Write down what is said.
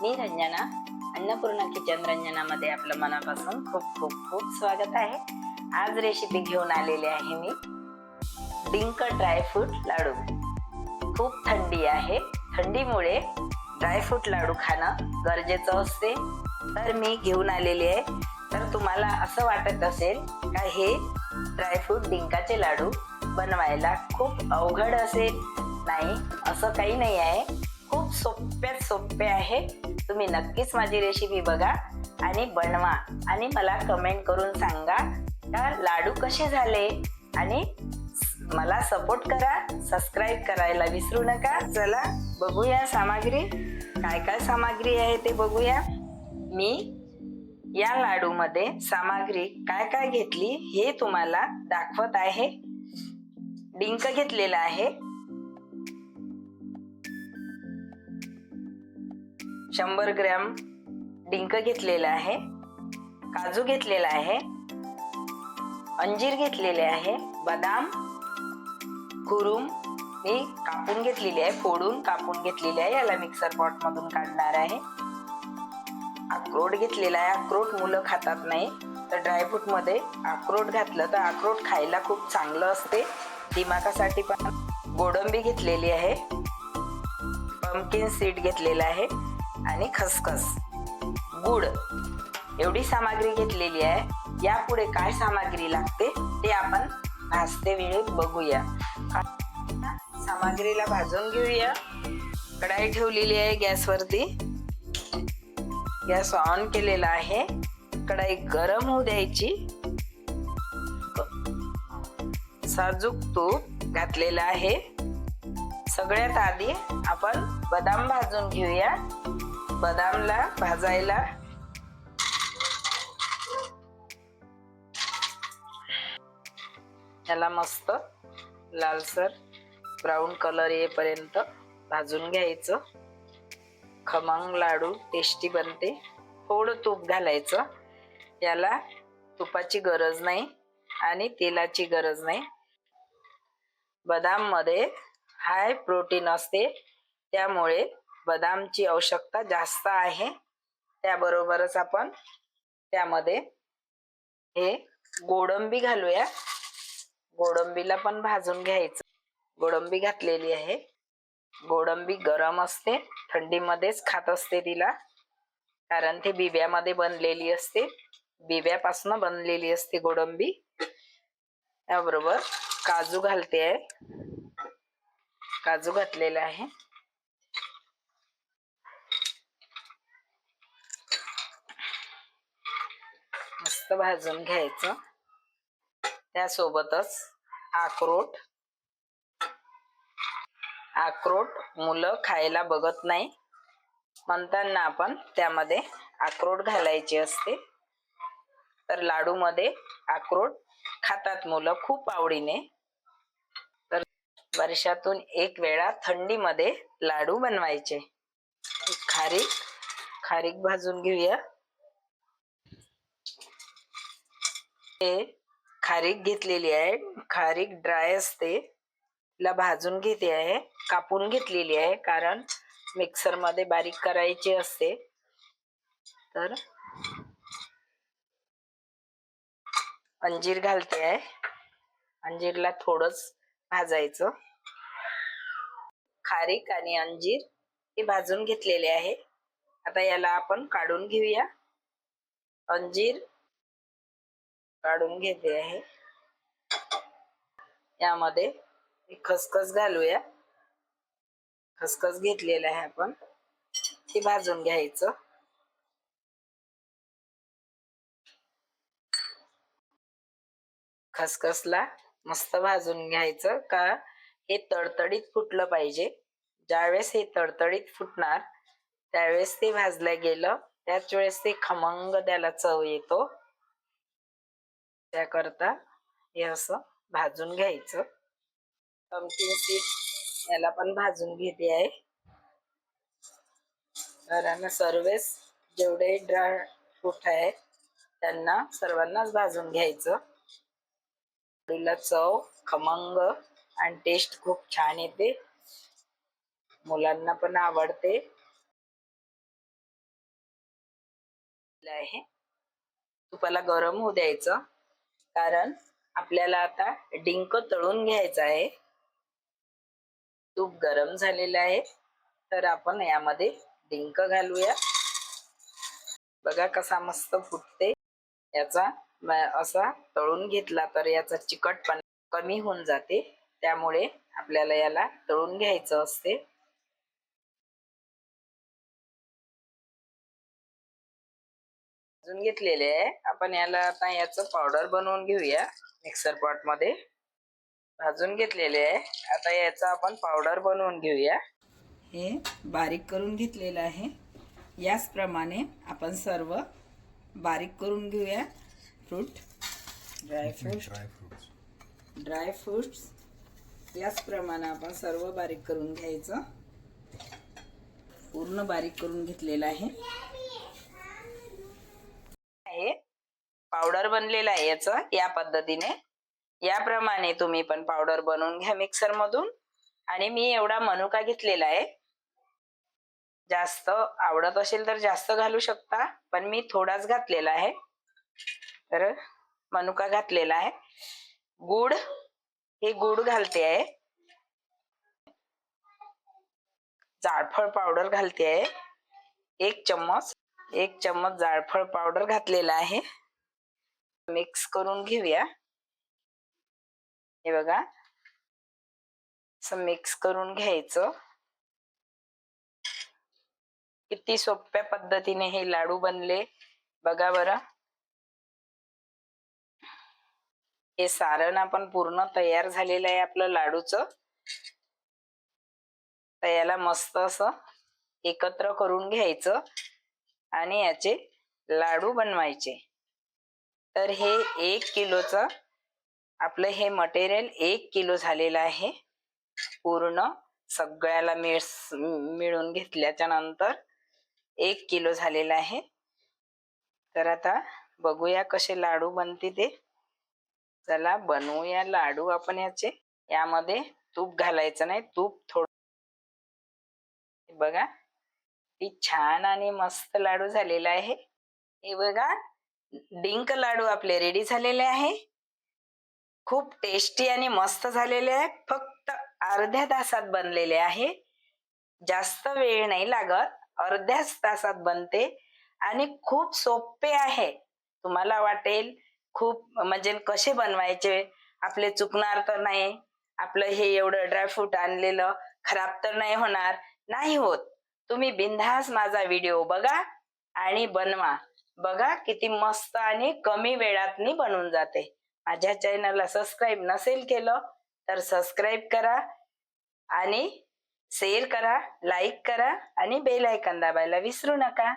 मी Ranjana, Annapurna kitchen रंजनामध्ये आपलं मनापासून खूप खूप खूप स्वागत आहे. आज रेसिपी घेऊन आलेली आहे मी डिंक ड्रायफ्रूट लाडू. खूप थंडी आहे, थंडीमुळे ड्रायफ्रूट लाडू खाणं गरजेचं असते. तर मी घेऊन आलेली आहे. तर तुम्हाला असं वाटत असेल का हे ड्रायफ्रूट डिंकाचे लाडू बनवायला खूप अवघड असेल? नाही, असं काही नाही आहे. खूप सोप्यात सोपे आहे. तुम्ही नक्कीच माझी रेसिपी बघा आणि बनवा आणि मला कमेंट करून सांगा का लाडू कसे झाले. आणि मला सपोर्ट करा, सबस्क्राईब करायला विसरू नका. चला बघूया सामग्री, काय काय सामग्री आहे ते बघूया. मी या लाडू मध्ये सामग्री काय काय घेतली हे तुम्हाला दाखवत आहे. डिंक घेतलेला आहे 100 ग्रॅम, डिंक घेतलेला आहे, काजू घेतलेला आहे, अंजीर घेतलेले आहे, बदाम कुरुम मी कापून घेतलेली आहे, फोडून कापून घेतलेली आहे. याला मिक्सर पॉट मधून काढणार आहे. अक्रोड घेतलेला आहे. अक्रोड मुलं खातात नाही, तर ड्रायफ्रूट मध्ये अक्रोड घातलं तर अक्रोड खायला खूप चांगलं असते, दिमागासाठी पण. गोडंबी घेतलेली आहे, पंपकिन सीड घेतलेला आहे आणि खसखस, गुड, एवढी सामग्री घेतलेली आहे. यापुढे काय सामग्री लागते ते आपण भाजते वेळी बघूया. सामग्रीला भाजून घेऊया. कढाई ठेवलेली आहे गॅसवरती, गॅस ऑन केलेला आहे. कढाई गरम होऊ द्यायची. साजूक तूप घातलेलं आहे. सगळ्यात आधी आपण बदाम भाजून घेऊया. बदामला भाजायला याला मस्त लालसर ब्राऊन कलर येईपर्यंत भाजून घ्यायचं. खमंग लाडू टेस्टी बनते. थोडं तूप घालायचं. याला तुपाची गरज नाही आणि तेलाची गरज नाही. बदाम मध्ये हाय प्रोटीन असते, त्यामुळे बदामची आवश्यकता जास्त आहे. त्याबरोबरच आपण त्यामध्ये हे गोडंबी घालूया. गोडंबीला पण भाजून घ्यायचं. गोडंबी घातलेली आहे. गोडंबी गरम असते, थंडीमध्येच खात असते तिला, कारण ते बिब्यामध्ये बनलेली असते, बिब्यापासून बनलेली असते गोडंबी. त्याबरोबर काजू घालते आहे. काजू घातलेला आहे. मस्त भाजून घ्यायचं. त्यासोबतच अक्रोड मुलं खायला बघत नाही, म्हणताना आपण त्यामध्ये अक्रोड घालायचे असते. तर लाडू मध्ये अक्रोड खातात मुलं खूप आवडीने. तर वर्षातून एक वेळा थंडीमध्ये लाडू बनवायचे. खारीक भाजून घेऊया. हे खारीक घेतलेली आहे. खारीक ड्राय असते, ला भाजून घेते आहे. कापून घेतलेली आहे, कारण मिक्सर मध्ये बारीक करायची असते. तर अंजीर घालते आहे. अंजीरला थोडंच भाजायचं. खारीक आणि अंजीर हे भाजून घेतलेले आहे. आता याला आपण काढून घेऊया. अंजीर काढून घेते आहे. यामध्ये खसखस घालूया. खसखस घेतलेलं आहे आपण, ते भाजून घ्यायचं. खसखसला मस्त भाजून घ्यायचं, का हे तडतडीत फुटलं पाहिजे. ज्यावेळेस हे तडतडीत फुटणार त्यावेळेस ते भाजलं गेलं, त्याच वेळेस ते खमंग त्याला चव येतो. त्याकरता हे असं भाजून घ्यायचं. पंपकिन सीड याला पण भाजून घेते आहे, कारण सर्वच जेवढे ड्राय फ्रूट आहे त्यांना सर्वांनाच भाजून घ्यायचं. लाडूला चव खमंग आणि टेस्ट खूप छान येते. मुलांना पण आवडते. आहे तुपाला गरम होऊ द्यायचं, कारण आपल्याला आता डिंक तळून घ्यायचा आहे. तूप गरम झालेलं आहे, तर आपण यामध्ये डिंक घालूया. बघा कसा मस्त फुटते. याचा असा तळून घेतला तर याचा चिकटपणा कमी होऊन जाते, त्यामुळे आपल्याला याला तळून घ्यायचं असते. भाजून घेतलेले आहे. आपण याला आता याचं पावडर बनवून घेऊया. मिक्सर पॉट मध्ये भाजून घेतलेले आहे. आता याचा आपण पावडर बनवून घेऊया. हे बारीक करून घेतलेलं आहे. याचप्रमाणे आपण सर्व बारीक करून घेऊया. ड्रायफ्रुट्स याचप्रमाणे आपण सर्व बारीक करून घ्यायचं. पूर्ण बारीक करून घेतलेलं आहे. पावडर बनलेलं आहे याचं. या पद्धतीने याप्रमाणे तुम्ही पण पावडर बनवून घ्या मिक्सर मधून. आणि मी एवढा मनुका घेतलेला आहे. जास्त आवडत असेल तर जास्त घालू शकता, पण मी थोडाच घातलेला आहे. तर मनुका घातलेला आहे. गुड, हे गुड घालते आहे. जायफळ पावडर घालते आहे. 1 चम्मच जायफळ पावडर घातलेला आहे. मिक्स करून घेऊया. हे बघा असं मिक्स करून घ्यायचं. किती सोप्या पद्धतीने हे लाडू बनले बघा बरं. हे सारण आपण पूर्ण तयार झालेलं आहे आपलं लाडूचं. तर याला मस्त असं एकत्र करून घ्यायचं आणि याचे लाडू बनवायचे. तर हे 1 किलोचं आपलं हे मटेरियल 1 किलो झालेलं आहे. पूर्ण सगळ्याला मिळून घेतल्याच्या नंतर 1 किलो झालेला आहे. तर आता बघूया कसे लाडू बनते ते. चला बनवूया लाडू आपण याचे. यामध्ये तूप घालायचं नाही, तूप थोडं. बघा ती छान आणि मस्त लाडू झालेला आहे. हे बघा डिंक लाडू आपले रेडी झालेले आहे. खूप टेस्टी आणि मस्त झालेले आहे. फक्त अर्ध्या तासात बनलेले आहे. जास्त वेळ नाही लागत, अर्ध्याच तासात बनते आणि खूप सोपे आहे. तुम्हाला वाटेल खूप म्हणजे कसे बनवायचे, आपले चुकणार तर नाही, आपलं हे एवढं ड्रायफ्रूट आणलेलं खराब तर नाही होणार. नाही होत. तुम्ही बिनधास्त माझा व्हिडिओ बघा आणि बनवा. बघा किती मस्त आणि कमी वेळात बनून जाते. माझ्या चॅनलला सबस्क्राईब नसेल केलं तर सबस्क्राईब करा आणि शेअर करा, लाईक करा आणि बेल आयकॉन दाबायला विसरू नका.